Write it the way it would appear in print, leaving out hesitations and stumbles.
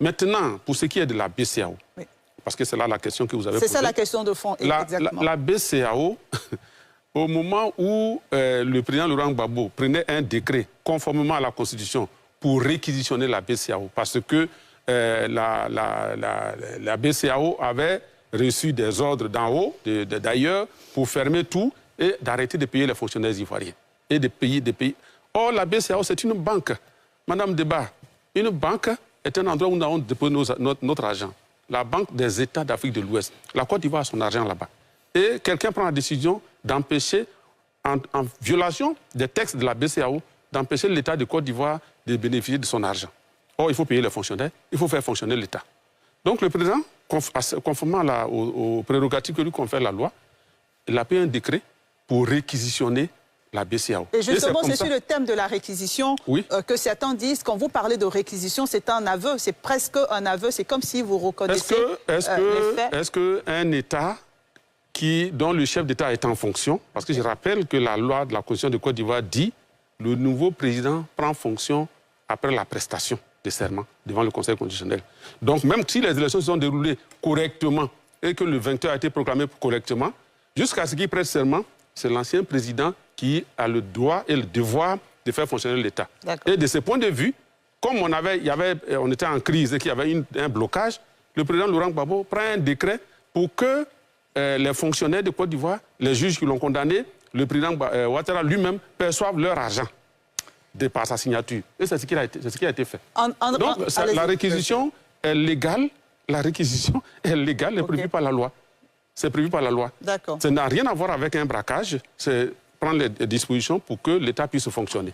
Maintenant, pour ce qui est de la BCEAO, oui. Parce que c'est là la question que vous avez posée. C'est ça la question de fond, exactement. La BCEAO, au moment où le président Laurent Gbagbo prenait un décret conformément à la Constitution pour réquisitionner la BCEAO, parce que la BCEAO avait reçu des ordres d'en haut, d'ailleurs, pour fermer tout et d'arrêter de payer les fonctionnaires ivoiriens et de payer des pays. Or, la BCEAO, c'est une banque. Madame Deba, une banque est un endroit où nous avons déposé notre argent. La Banque des États d'Afrique de l'Ouest. La Côte d'Ivoire a son argent là-bas. Et quelqu'un prend la décision d'empêcher, en violation des textes de la BCEAO, d'empêcher l'État de Côte d'Ivoire de bénéficier de son argent. Or, il faut payer les fonctionnaires, il faut faire fonctionner l'État. Donc, le président, conformément aux prérogatives que lui confère la loi, il a pris un décret pour réquisitionner la BCEAO. Et justement, c'est sur le thème de la réquisition oui. Que certains disent, quand vous parlez de réquisition, c'est un aveu, c'est presque un aveu, c'est comme si vous reconnaissiez les faits. Est-ce qu'un État dont le chef d'État est en fonction, parce que je rappelle que la loi de la Constitution de Côte d'Ivoire dit que le nouveau président prend fonction après la prestation de serment devant le Conseil constitutionnel. Donc même si les élections se sont déroulées correctement et que le vainqueur a été proclamé correctement, jusqu'à ce qu'il prête serment, c'est l'ancien président qui a le droit et le devoir de faire fonctionner l'État. Et de ce point de vue, comme on était en crise et qu'il y avait un blocage, le président Laurent Gbagbo prend un décret pour que les fonctionnaires de Côte d'Ivoire, les juges qui l'ont condamné, le président Ouattara lui-même perçoivent leur argent par sa signature. Et c'est ce qui a été fait. Donc la réquisition est légale, la réquisition est légale, elle est prévue par la loi. C'est prévu par la loi. D'accord. Ça n'a rien à voir avec un braquage, c'est prendre les dispositions pour que l'État puisse fonctionner.